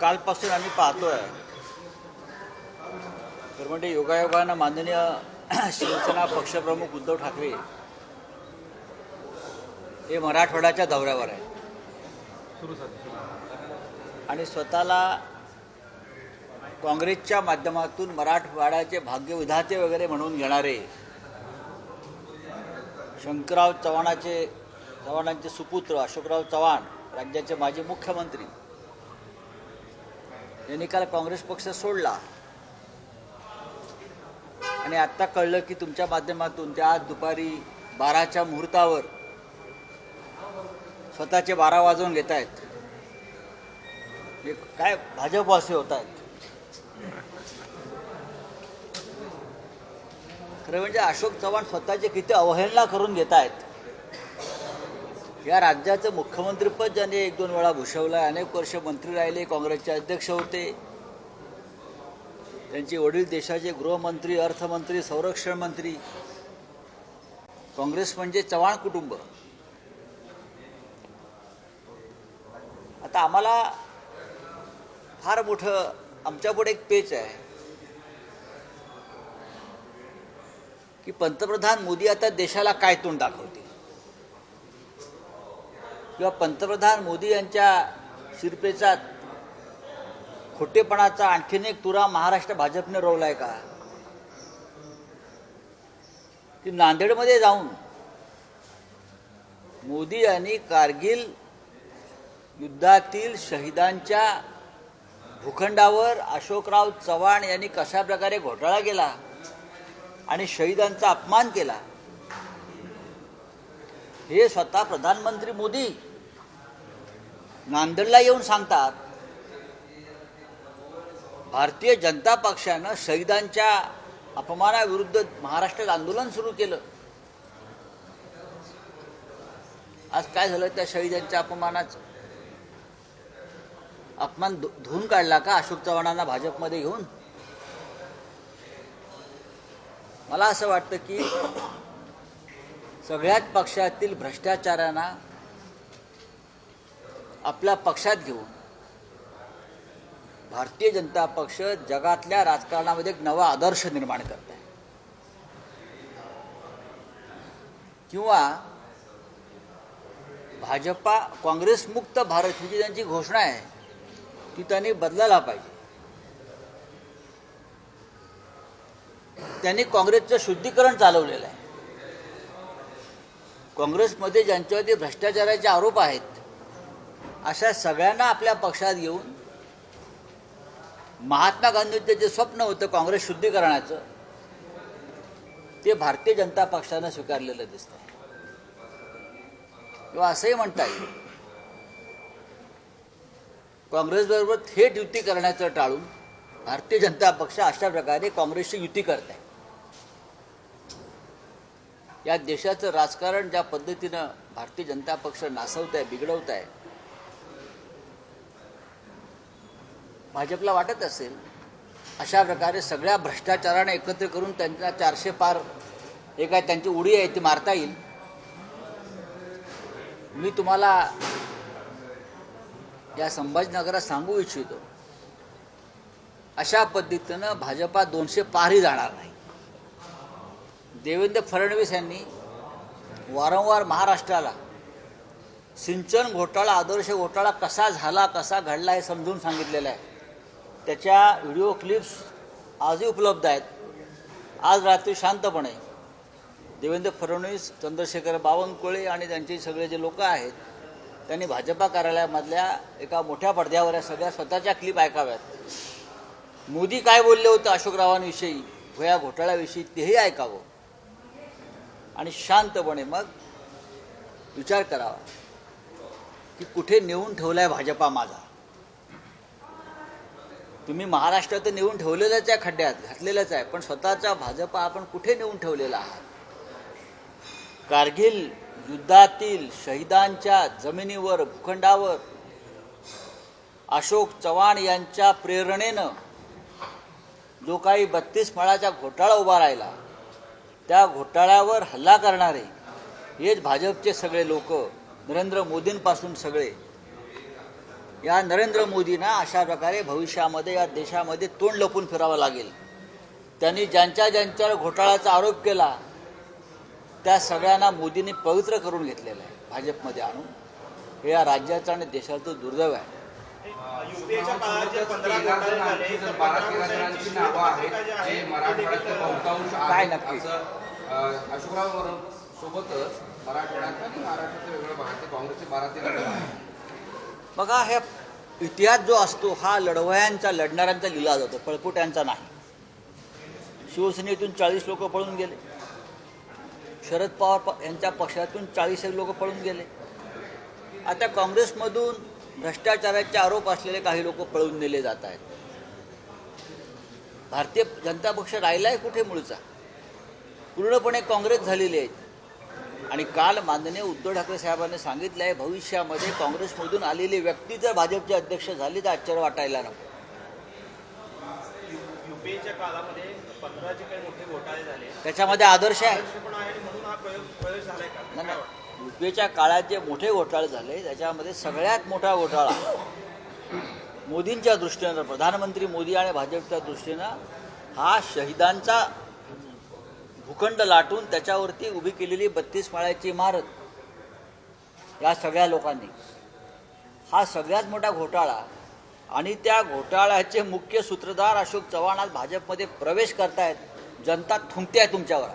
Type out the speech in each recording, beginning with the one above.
कालपासून आम्ही पाहतोय तर म्हणजे योगायोगानं माननीय शिवसेना पक्षप्रमुख उद्धव ठाकरे हे मराठवाड्याच्या दौऱ्यावर आहे आणि स्वतःला काँग्रेसच्या माध्यमातून मराठवाड्याचे भाग्यविधाते वगैरे म्हणून घेणारे शंकरराव चव्हाणांचे सुपुत्र अशोकराव चव्हाण राज्याचे माजी मुख्यमंत्री यांनी काल काँग्रेस पक्ष सोडला आणि आता कळलं की तुमच्या माध्यमातून त्या आज दुपारी 12च्या मुहूर्तावर स्वतःचे 12 वाजवून घेत आहेत. हे काय भाजपवासी होत आहेत. खरं म्हणजे अशोक चव्हाण स्वतःचे किती अवहेलना करून घेत आहेत. या राज्याचं मुख्यमंत्रीपद ज्यांनी 1-2 वेळा भूषवलं, अनेक वर्ष मंत्री राहिले, काँग्रेसचे अध्यक्ष होते. त्यांचे वडील देशाचे गृहमंत्री, अर्थमंत्री, संरक्षण मंत्री. काँग्रेस म्हणजे चव्हाण कुटुंब. आता आम्हाला फार मोठं आमच्यापुढे एक पेच आहे की पंतप्रधान मोदी आता देशाला काय तोंड दाखवतील किंवा पंतप्रधान मोदी यांच्या शिरपेचात खोटेपणाचा आणखीन एक तुरा महाराष्ट्र भाजपने रोवलाय का? की नांदेडमध्ये जाऊन मोदी यांनी कारगिल युद्धातील शहीदांच्या भूखंडावर अशोकराव चव्हाण यांनी कशा प्रकारे घोटाळा केला आणि शहीदांचा अपमान केला हे स्वतः प्रधानमंत्री मोदी नांदेडला येऊन सांगतात. भारतीय जनता पक्षानं शहीदांच्या अपमानाविरुद्ध महाराष्ट्रात आंदोलन सुरू केलं. आज काय झालं? त्या शहीदांच्या अपमान धुवून काढला का अशोक चव्हाणांना भाजपमध्ये घेऊन? मला असं वाटतं की सगळ्याच पक्षातील भ्रष्टाचारांना आपल्या पक्षात घेऊन भारतीय जनता पक्ष जगातल्या राजकारणामध्ये एक नवा आदर्श निर्माण करत आहे. किंवा भाजपा काँग्रेस मुक्त भारत ही जी त्यांची घोषणा आहे ती त्यांनी बदलायला पाहिजे. त्यांनी काँग्रेसचं शुद्धीकरण चालवलेलं आहे. काँग्रेसमध्ये ज्यांच्यावरती भ्रष्टाचाराचे आरोप आहेत अशा सगळ्यांना आपल्या पक्षात घेऊन महात्मा गांधींचं जे स्वप्न होतं काँग्रेस शुद्धीकरणाचं ते भारतीय जनता पक्षानं स्वीकारलेलं दिसतंय. किंवा असंही म्हणता येईल काँग्रेसबरोबर थेट युती करण्याचं टाळून भारतीय जनता पक्ष अशा प्रकारे काँग्रेसची युती करत आहे. या देशाचं राजकारण ज्या पद्धतीनं भारतीय जनता पक्ष नासवत आहे, बिघडवत आहे, भाजपला वाटत असेल अशा प्रकारे सगळ्या भ्रष्टाचाराने एकत्र करून त्यांना 400 पार एक आहे त्यांची उडी आहे ती मारता येईल. मी तुम्हाला या संभाजीनगरात सांगू इच्छितो अशा पद्धतीनं भाजपा 200 पारही जाणार नाही. देवेंद्र फडणवीस यांनी वारंवार महाराष्ट्राला सिंचन घोटाळा, आदर्श घोटाळा कसा झाला, कसा घडला हे समजून सांगितलेलं आहे. त्याच्या व्हिडिओ क्लिप्स आजही उपलब्ध आहेत. आज रात्री शांतपणे देवेंद्र फडणवीस, चंद्रशेखर बावनकुळे आणि त्यांचे सगळे जे लोक आहेत त्यांनी भाजपा कार्यालयामधल्या एका मोठ्या पडद्यावर या सगळ्या स्वतःच्या क्लिप ऐकाव्यात. मोदी काय बोलले होते अशोकरावांविषयी, या घोटाळ्याविषयी तेही ऐकावं आणि शांतपणे मग विचार करावा की कुठे नेऊन ठेवलाय भाजपा माझा. तुम्ही महाराष्ट्रात नेऊन ठेवलेलंच आहे, खड्ड्यात घातलेलंच आहे, पण स्वतःचा भाजपा आपण कुठे नेऊन ठेवलेला आहात? कारगिल युद्धातील शहीदांच्या जमिनीवर, भूखंडावर अशोक चव्हाण यांच्या प्रेरणेनं जो काही 32 फळाचा घोटाळा उभा राहिला त्या घोटाळ्यावर हल्ला करणारे हेच भाजपचे सगळे लोक, नरेंद्र मोदींपासून सगळे या नरेंद्र मोदींना अशा प्रकारे भविष्यामध्ये या देशामध्ये तोंड लपून फिरावं लागेल. त्यांनी ज्यांच्यावर घोटाळ्याचा आरोप केला त्या सगळ्यांना मोदींनी पवित्र करून घेतलेलं आहे भाजपमध्ये आणून. हे या राज्याचं आणि देशाचं दुर्दैव आहे. युपीएच्या काळात जे 15 घोटाळे झाले तर 12 जणांची नावं आहेत जे मराठवाड्यातलं बहुतांश काय आहेत नक्की? असं अशोकराव सोबतच मराठवाड्यात आणि महाराष्ट्राच्या वेगळ्या भागात काँग्रेसचे 12-13 जण आहेत. बघा, हे इतिहास जो असतो हा लढणाऱ्यांचा लिहिला जातो, पळपुट्यांचा नाही. शिवसेनेतून 40 लोक पळून गेले, शरद पवार यांच्या पक्षातून 40 लोक पळून गेले. आता काँग्रेसमधून भ्रष्टाचाराचे आरोप असलेले काही लोक पळून नेले जात आहेत. भारतीय जनता पक्ष राहिला आहे कुठे मूळचा? पूर्णपणे काँग्रेस झालेली आहे. आणि काल माननीय उद्धव ठाकरे साहेबांनी सांगितलं आहे भविष्यामध्ये काँग्रेसमधून आलेली व्यक्ती जर भाजपचे अध्यक्ष झाली तर आश्चर्य वाटायला नको. युपीएच्या काळामध्ये 15 जे काही मोठे घोटाळे झाले त्याच्यामध्ये आदर्श आहे. पण आहे आणि म्हणून हा प्रयोग झालाय का? नाही, युपीएच्या काळात जे मोठे घोटाळे झाले त्याच्यामध्ये सगळ्यात मोठा घोटाळा मोदींच्या दृष्टीनं, प्रधानमंत्री मोदी आणि भाजपच्या दृष्टीनं हा शहीदांचा भूखंड लाटून त्याच्यावरती उभी केलेली 32 माळ्याची इमारत, या सगळ्या लोकांनी, हा सगळ्यात मोठा घोटाळा. आणि त्या घोटाळ्याचे मुख्य सूत्रधार अशोक चव्हाण आज भाजपमध्ये प्रवेश करतायत. जनता थुंकते आहे तुमच्यावर,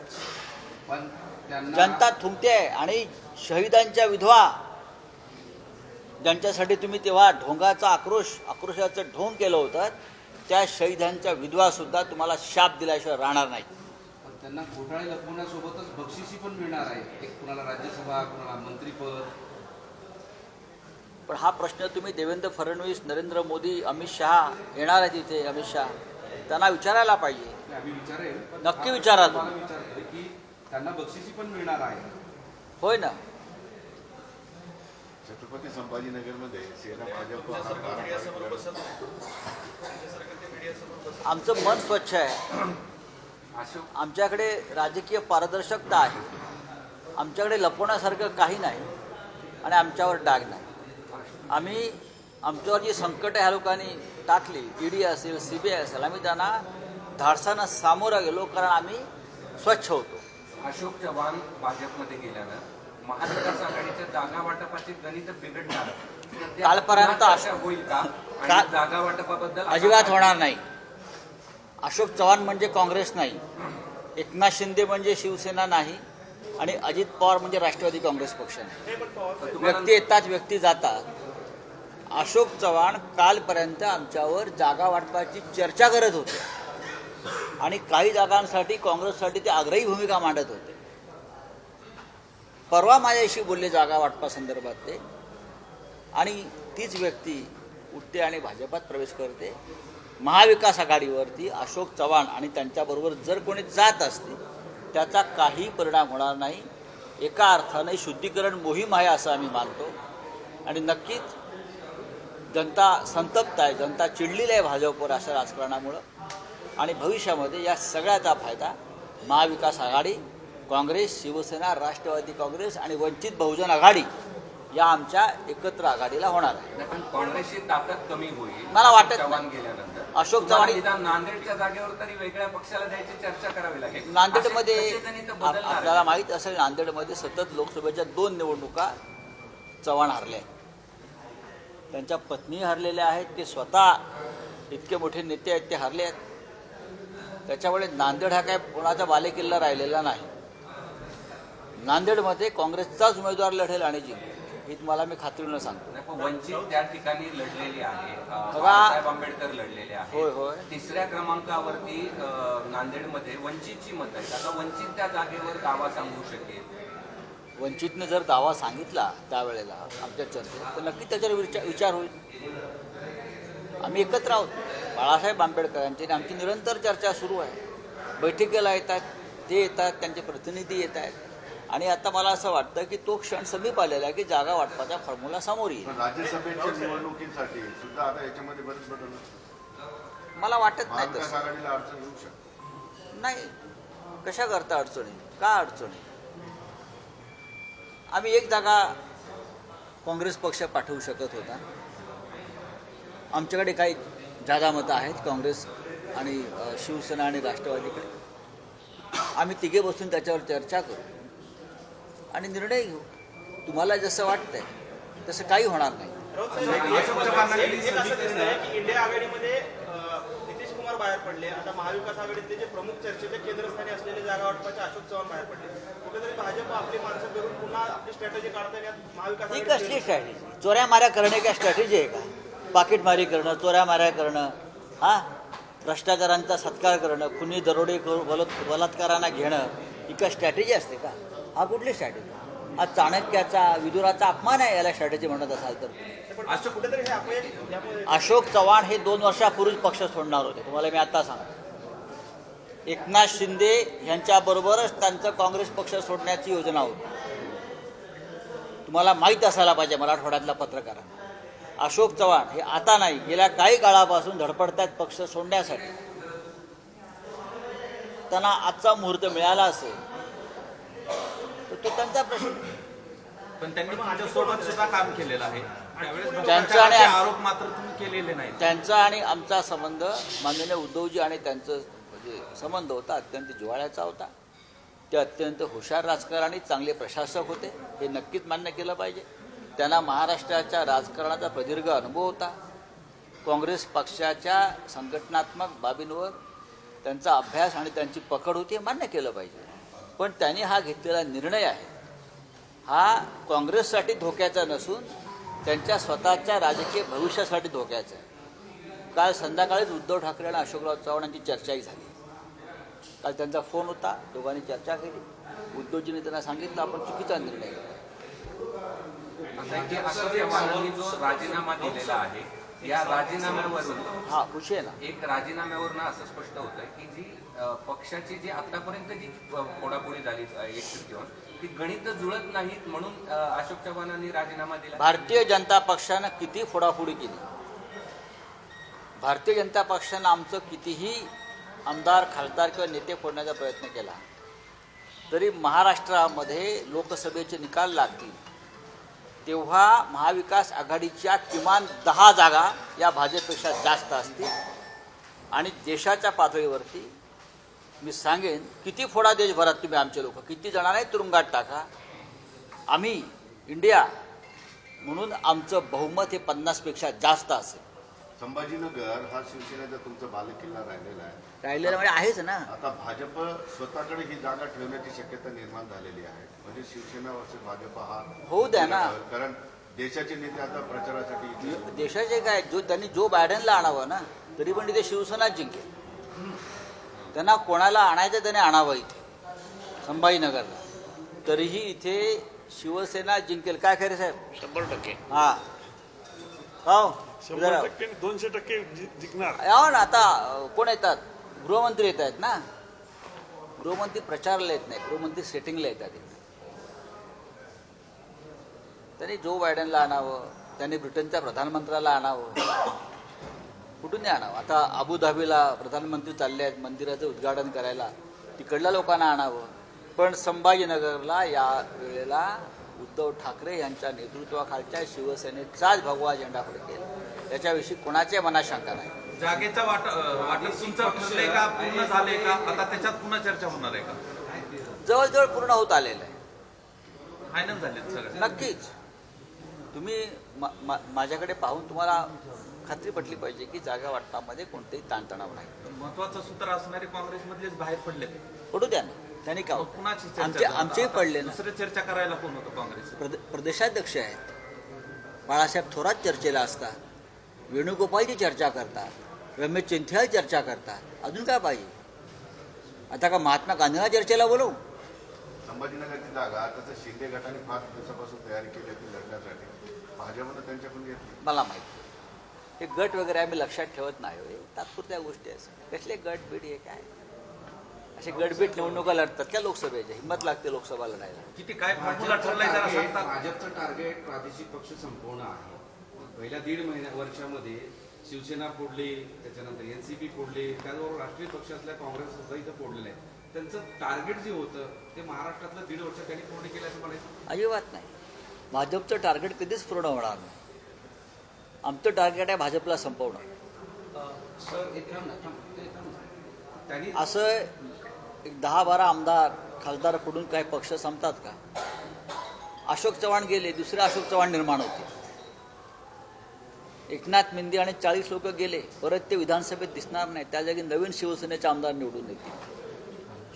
पण जनता थुंकते आहे. आणि शहीदांच्या विधवा ज्यांच्यासाठी तुम्ही तेव्हा आक्रोशाचं ढोंग केलं होतं त्या शहीदांच्या विधवासुद्धा तुम्हाला शाप दिल्याशिवाय राहणार नाही. पण त्यांना घोटाळे लपवण्यासोबतच बक्षिसी पण मिळणार आहे. एक कुणाला राज्यसभा, कुणाला मंत्रीपद. पण हा प्रश्न तुम्ही देवेंद्र फडणवीस, नरेंद्र मोदी, अमित शहा येणार आहेत इथे, अमित शहा, त्यांना विचारायला पाहिजे. आम्ही विचारेल, पण नक्की हा विचारा प्रश्न मला विचारतोय की त्यांना बक्षिसी पण मिळणार आहे. होय ना. छत्रपती संभाजीनगरमध्ये सेना भाजप आमचं मन स्वच्छ आहे. आमच्याकडे राजकीय पारदर्शकता आहे. आमच्याकडे लपवण्यासारखं काही नाही आणि आमच्यावर डाग नाही. आम्ही आमच्यावर जी संकट ह्या लोकांनी टाकली, ईडी असेल, CBI असेल, आम्ही त्यांना धाडसानं सामोरं गेलो कारण आम्ही स्वच्छ होतो. अशोक चव्हाण भाजपमध्ये गेल्यानं महाविकास आघाडीच्या जागा वाटपाचे गणित बिघडणार. कालपर्यंत होईल का? आणि जागा वाटपाबद्दल अजिबात होणार नाही. अशोक चव्हाण म्हणजे काँग्रेस नाही, एकनाथ शिंदे म्हणजे शिवसेना नाही आणि अजित पवार म्हणजे राष्ट्रवादी काँग्रेस पक्ष नाही. व्यक्ती येतात, व्यक्ती जातात. अशोक चव्हाण कालपर्यंत आमच्यावर जागा वाटपाची चर्चा करत होते आणि काही जागांसाठी काँग्रेससाठी ते आग्रही भूमिका मांडत होते. परवा माझ्याशी बोलले जागा वाटपासंदर्भात ते, आणि तीच व्यक्ती उठते आणि भाजपात प्रवेश करते. महाविकास आघाडीवरती अशोक चव्हाण आणि त्यांच्याबरोबर जर कोणी जात असतील त्याचा काही परिणाम होणार नाही. एका अर्थाने शुद्धीकरण मोहीम आहे असं आम्ही मानतो. आणि नक्कीच जनता संतप्त आहे, जनता चिडलेली आहे भाजपवर अशा राजकारणामुळं. आणि भविष्यामध्ये या सगळ्याचा फायदा महाविकास आघाडी, काँग्रेस, शिवसेना, राष्ट्रवादी काँग्रेस आणि वंचित बहुजन आघाडी या आमच्या एकत्र आघाडीला होणार आहे. पण काँग्रेसची ताकद कमी होईल मला वाटत चव्हाण नाही. गेल्यानंतर अशोक चव्हाण नांदेडच्या जागेवर तरी वेगळ्या पक्षाला द्यायची चर्चा करावी लागेल. नांदेडमध्ये असे गणित बदलणार आहे. आपल्याला माहीत असेल, नांदेडमध्ये सतत लोकसभेच्या 2 निवडणुका चव्हाण हरले आहेत. त्यांच्या पत्नी हरलेल्या आहेत, ते स्वतः इतके मोठे नेते आहेत ते हरले आहेत. त्याच्यामुळे नांदेड हा काय कोणाचा बालेकिल्ला राहिलेला नाही. नांदेडमध्ये काँग्रेसचाच उमेदवार लढेल आणि जिंकेल, ही तुम्हाला मी खात्रीनं सांगतो. नाही, पण वंचित त्या ठिकाणी लढलेली आहे. बघा. बाळासाहेब आंबेडकर लढलेले आहेत. होय होय. 3ऱ्या क्रमांकावरती नांदेडमध्ये वंचितची मतं आहेत. आता वंचित त्या जागेवर दावा सांगू शकेल. वंचितनं जर दावा सांगितला त्यावेळेला आमच्या चर्चेत तर नक्की त्याच्यावर विचार होईल. आम्ही एकत्र आहोत. बाळासाहेब आंबेडकरांची आणि आमची निरंतर चर्चा सुरू आहे. बैठकीला येतात, ते येतात, त्यांचे प्रतिनिधी येत आहेत. आणि आता मला असं वाटतं की तो क्षण समीप आलेला आहे की जागा वाटपाचा फॉर्म्युला समोर येईल. राज्यसभेच्या निवडणुकीसाठी सुद्धा आता याच्यामध्ये बरेच बदल मला वाटत नाही महाविकास तसं. आघाडीला अडचण येऊ शकते. नाही, कशा करता अडचणी, का अडचणी? आम्ही एक जागा काँग्रेस पक्ष पाठवू शकत होता. आमच्याकडे काही जादा मतं आहेत काँग्रेस आणि शिवसेना आणि राष्ट्रवादीकडे. आम्ही तिघे बसून त्याच्यावर चर्चा करू आणि निर्णय घेऊ. तुम्हाला जसं वाटतंय तसं काही होणार नाही. एक असं दिसतंय की इंडिया आघाडीमध्ये नितीश कुमार बाहेर पडले. आता महाविकास आघाडीतले जे प्रमुख चर्चेचे केंद्रस्थानी असलेले जागा वाटपाचे अशोक चव्हाण बाहेर पडले. कुठेतरी भाजप आपली माणसं करून पुन्हा आपली स्ट्रॅटेजी काढताय. महाविकास ही आघाडी कसली स्ट्रॅटेजी? चोऱ्या माऱ्या करणे काय स्ट्रॅटेजी आहे का? पाकिटमारी करणं, चोऱ्या माऱ्या करणं, हां, भ्रष्टाचारांचा सत्कार करणं, खुनी दरोडे बलात्कारांना घेणं, ही काय स्ट्रॅटेजी असते का? हा कुठली स्ट्रॅटेजी? हा चाणक्याचा विदुराचा अपमान आहे याला स्ट्रॅटेजी म्हणत असाल तर. पण कुठेतरी हे अपयश यामुळे अशोक चव्हाण हे 2 वर्षापूर्वीच पक्ष सोडणार होते. तुम्हाला मी आता सांगतो. एकनाथ शिंदे यांच्याबरोबरच त्यांचं काँग्रेस पक्ष सोडण्याची योजना होती. तुम्हाला माहीत असायला पाहिजे मराठवाड्यातला पत्रकारांना. अशोक चव्हाण हे आता नाही, गेल्या काही काळापासून धडपडतात पक्ष सोडण्यासाठी. त्यांना आजचा मुहूर्त मिळाला असेल तर तो त्यांचा प्रश्न. पण त्यांनी तुमच्यासोबत सुद्धा काम केलेलं आहे. त्यावेळेस त्यांचं आणि भ्रष्टाचाराचे आरोप मात्र तुम्ही केलेले नाही. त्यांचा आणि आमचा संबंध माननीय उद्धवजी आणि त्यांचं जे संबंध होता अत्यंत जिव्हाळ्याचा होता. ते अत्यंत हुशार राजकारणी, चांगले प्रशासक होते, हे नक्कीच मान्य केलं पाहिजे. त्यांना महाराष्ट्राच्या राजकारणाचा प्रदीर्घ अनुभव होता. काँग्रेस पक्षाच्या संघटनात्मक बाबींवर त्यांचा अभ्यास आणि त्यांची पकड होती, हे मान्य केलं पाहिजे. पण त्यांनी हा घेतलेला निर्णय आहे हा काँग्रेससाठी धोक्याचा नसून त्यांच्या स्वतःच्या राजकीय भविष्यासाठी धोक्याचा आहे. काल संध्याकाळीच उद्धव ठाकरे आणि अशोकराव चव्हाण यांची चर्चाही झाली. काल त्यांचा फोन होता, दोघांनी चर्चा केली. उद्धवजींनी त्यांना सांगितलं आपण चुकीचा निर्णय घेतला. असं आहे की अशोक चव्हाणांनी जो राजीनामा दिलेला आहे या राजीनाम्यावरून हा खुशी आहे ना. एक राजीनाम्यावरून असं स्पष्ट होतं की जी पक्षाची जी आतापर्यंत जी फोडाफोडी झाली एकत्र घेऊन ती गणित जुळत नाहीत म्हणून अशोक चव्हाणांनी राजीनामा दिला. भारतीय जनता पक्षानं किती फोडाफोडी केली, भारतीय जनता पक्षानं आमचं कितीही आमदार खासदार किंवा नेते फोडण्याचा प्रयत्न केला तरी महाराष्ट्रामध्ये लोकसभेचे निकाल लागतील तेव्हा महाविकास आघाडीच्या किमान 10 जागा या भाजपपेक्षा जास्त असतील. आणि देशाच्या पातळीवरती मी सांगेन किती फोडा देशभरात तुम्ही आमचे लोक किती जणांनाही तुरुंगात टाका, आम्ही इंडिया म्हणून आमचं बहुमत हे 50पेक्षा जास्त असेल. संभाजीनगर हा शिवसेनेचा तुमचा बालेकिल्ला राहिलेला आहे. राहिलेलं म्हणजे आहेच ना. आता भाजप स्वतःकडे ही जागा ठेवण्याची शक्यता निर्माण झालेली आहे. म्हणजे शिवसेना वर्सेस भाजप हा होऊ द्या ना. कारण देशाचे नेते आता प्रचारासाठी इथे देशाचे काय त्यांनी जो बायडेनला आणावं ना, तरी पण तिथे शिवसेना जिंकेल. त्यांना कोणाला आणायचं त्याने आणावं इथे संभाजीनगरला, तरीही इथे शिवसेना जिंकेल. काय खरे साहेब? 100%. हा हो 100% 200% जिंकणार. यावं ना. आता कोण येतात? गृहमंत्री येत आहेत ना. गृहमंत्री प्रचाराला येत नाही, गृहमंत्री सेटिंगला येतात. त्यांनी जो बायडेनला आणावं, त्यांनी ब्रिटनच्या प्रधानमंत्र्याला आणावं, कुठून आणावं. आता अबुधाबीला प्रधानमंत्री चालले आहेत मंदिराचं उद्घाटन करायला, तिकडल्या लोकांना आणावं. पण संभाजीनगरला या वेळेला उद्धव ठाकरे यांच्या नेतृत्वाखालच्या शिवसेनेचाच भगवा झेंडा फडकेल, याच्याविषयी कोणाच्या मनात शंका नाही. जागेचा वाटप तुमचं ठरलंय का? पूर्ण झालंय का? आता त्याच्यात पुन्हा चर्चा होणार आहे का? जवळजवळ पूर्ण होत आलेलं आहे. फायनल झाले सगळं? नक्कीच. तुम्ही माझ्याकडे पाहून तुम्हाला खात्री पटली पाहिजे की जागा वाटपामध्ये कोणतेही ताणतणाव नाही. महत्वाचं सूत्र असणारे काँग्रेसमधलेच बाहेर पडले. पडू द्या ना, त्यांनी का होत? कुणाची चर्चा? आमचेही पडले ना. दुसरे चर्चा करायला कोण होतं काँग्रेस? प्रदेशाध्यक्ष आहेत, बाळासाहेब थोरात चर्चेला असतात, वेणुगोपालची चर्चा करतात, रमेश चिंथियाल चर्चा करतात. अजून काय पाहिजे? आता का महात्मा गांधींना चर्चेला बोलवू? संभाजीनगरची जागा तसं शिंदे गटाने 5 दिवसापासून तयारी केली होती लढण्यासाठी. भाजपनं त्यांच्याकडून घेतली. मला माहिती हे गट वगैरे आम्ही लक्षात ठेवत नाही. तात्पुरत्या गोष्टी असतात. कसले गट बीट हे काय? असे गटबीट निवडणुका लढतात का लोकसभेच्या? हिंमत लागते लोकसभा लढायला. किती काय फॉर्म्युला ठरलाय जरा सांगता? भाजपचं टार्गेट प्रादेशिक पक्ष संपवणं आहे. पहिल्या 1.5 वर्षामध्ये शिवसेना फोडली, त्याच्यानंतर एनसीपी फोडली, त्याचबरोबर राष्ट्रीय पक्ष असल्या काँग्रेस सुद्धा इथं फोडलेलं आहे. त्यांचं टार्गेट जे होतं ते महाराष्ट्रातलं 1.5 वर्ष त्यांनी पूर्ण केलं असं म्हणायचं? अजिबात नाही. भाजपचं टार्गेट कधीच पूर्ण होणार नाही. आमचं टार्गेट आहे भाजपला संपवणं. त्यांनी असं एक 10-12 आमदार खासदार पडून काही पक्ष संपतात का? अशोक चव्हाण गेले, दुसरे अशोक चव्हाण निर्माण होते. एकनाथ मिंदे आणि 40 लोक गेले, परत ते विधानसभेत दिसणार नाही. त्या जागी नवीन शिवसेनेचे आमदार निवडून येतील.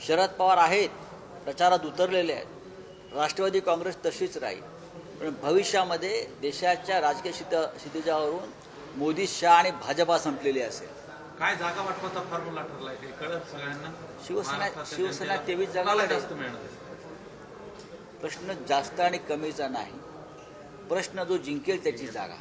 शरद पवार आहेत, प्रचारात उतरलेले आहेत. राष्ट्रवादी काँग्रेस तशीच राहील. पण भविष्यामध्ये देशाच्या राजकीय क्षितिजावरून मोदी, शहा आणि भाजपा संपलेली असेल. काय जागा वाटपाचा फॉर्म्युला ठरलाय ते कळत सगळ्यांना? शिवसेना 23 जागा लढेल. जास्त मिळणार. प्रश्न जास्त आणि कमीचा नाही, प्रश्न जो जिंकेल त्याची जागा.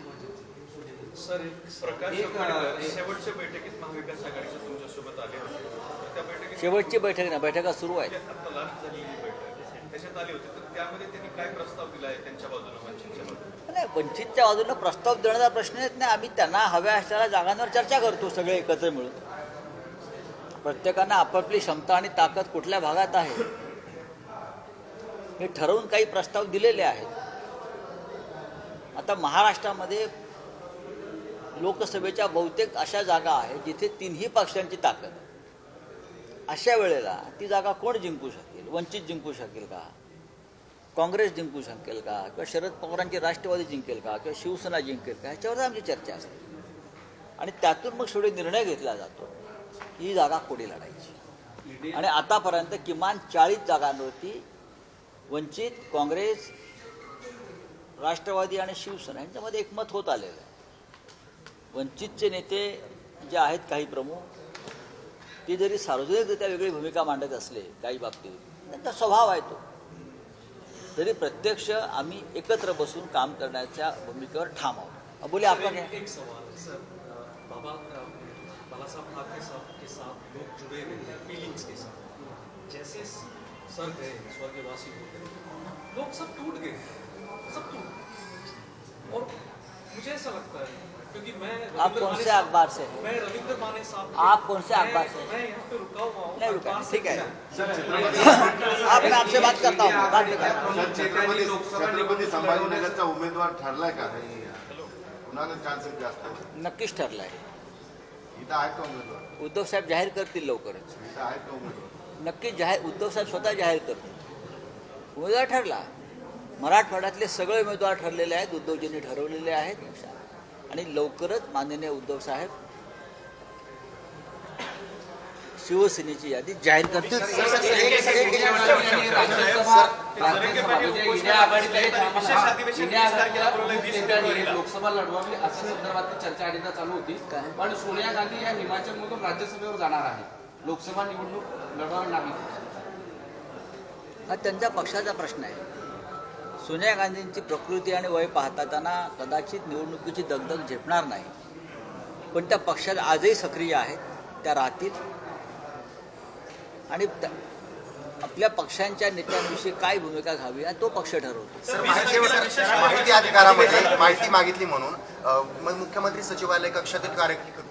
सर, प्रकाश आंबेडकर शेवटच्या बैठकीत महाविकास आघाडीचे तुमच्यासोबत आले होते. तर त्या बैठकीत शेवटची बैठक ना, बैठका सुरू आहेत. आता लास्ट झालेली बैठक त्याच्यात आले होते. तर त्यामध्ये त्यांनी काय प्रस्ताव दिला आहे त्यांच्या बाजूने, वंचितच्या बाजूने? नाही, वंचितच्या बाजूनं प्रस्ताव देण्याचा प्रश्न येत नाही. आम्ही त्यांना हव्या असलेल्या जागांवर चर्चा करतो सगळे एकत्र मिळून. प्रत्येकानं आपापली क्षमता आणि ताकद कुठल्या भागात आहे हे ठरवून काही प्रस्ताव दिलेले आहेत. आता महाराष्ट्रामध्ये लोकसभेच्या बहुतेक अशा जागा आहेत जिथे तिन्ही पक्षांची ताकद आहे. अशा वेळेला ती जागा कोण जिंकू शकेल? वंचित जिंकू शकेल का? काँग्रेस जिंकू शकेल का? किंवा शरद पवारांची राष्ट्रवादी जिंकेल का? किंवा शिवसेना जिंकेल का? ह्याच्यावर आमची चर्चा असते. आणि त्यातून मग शेवटी निर्णय घेतला जातो ही जागा कोणी लढायची. आणि आतापर्यंत किमान 40 जागांवरती वंचित, काँग्रेस, राष्ट्रवादी आणि शिवसेना यांच्यामध्ये एकमत होत आलेलं आहे. वंचितचे नेते जे आहेत काही प्रमुख, ते जरी सार्वजनिकरित्या वेगळी भूमिका मांडत असले काही बाबतीत, त्यांचा स्वभाव आहे तो, तरी प्रत्यक्ष आम्ही एकत्र बसून काम करण्याच्या भूमिकेवर ठाम आहोत. बोले आपण एक सवाल सर, बाबा साहब ठाकरे साहब के साथ लोग जुड़े रहे फीलिंग्स के साथ, जैसे सर गए, स्वर्गवासी हो गए, लोग सब टूट गए, सब टूट. और मुझे ऐसा लगता है क्योंकि आप कौन से अखबार से? मैं रविंद्र माने साहब, आप कौन से अखबार से? मैं यहाँ पे रुका हुआ हूँ. नहीं रुका, ठीक है. छत्रपती आप, मैं आपसे बात करता हूँ. बात करता छत्रपती संभाजीनगरचा उमेदवार ठरलाय का? कुणाला चान्सेस जास्त आहे? नक्कीच ठरलं आहे. इथं आहे का उमेदवार? उद्धव साहेब जाहीर करतील लवकरच. इथं आहे का उमेदवार? नक्कीच जाहीर, उद्धव साहेब स्वतः जाहीर करतील. उमेदवार ठरला. मराठवाड्यातले सगळे उमेदवार ठरलेले आहेत, उद्धवजींनी ठरवलेले आहेत. आणि लवकरच माननीय उद्धव साहेब शिवसेनेची यादी जाहीर करतील. लोकसभा लढवावी अशा संदर्भातली चर्चा अनेकदा चालू होती. पण सोनिया गांधी या हिमाचलमधून राज्यसभेवर जाणार आहे. लोकसभा निवडणूक लढवणार नाही. हा त्यांच्या पक्षाचा प्रश्न आहे. सोनिया गांधींची प्रकृती आणि वय पाहता त्यांना कदाचित निवडणुकीची दगदग झेपणार नाही. पण त्या पक्षात आजही सक्रिय आहेत, त्या राहतील. आणि आपल्या पक्षांच्या नेत्यांविषयी काय भूमिका घ्यावी तो पक्ष ठरवतो. माहिती अधिकारामध्ये माहिती मागितली म्हणून मुख्यमंत्री सचिवालय कक्षातील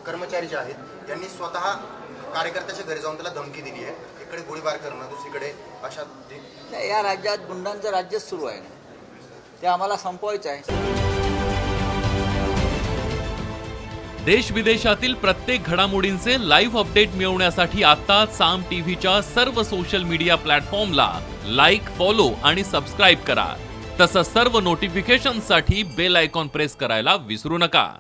कर्मचारी जे आहेत त्यांनी स्वतः कार्यकर्त्याच्या घरी जाऊन त्याला धमकी दिली आहे. इकडे गोळीबार करणं, दुसरीकडे अशा. या राज्यात गुंडांचं राज्य सुरू आहे ना, ते आम्हाला संपवायचं आहे. देश विदेशातील प्रत्येक घडामोडींचे लाईव्ह अपडेट मिळवण्यासाठी आता साम टीव्हीच्या सर्व सोशल मीडिया प्लॅटफॉर्मला लाईक, फॉलो आणि सबस्क्राईब करा. तसंच सर्व नोटिफिकेशनसाठी बेल आयकॉन प्रेस करायला विसरू नका.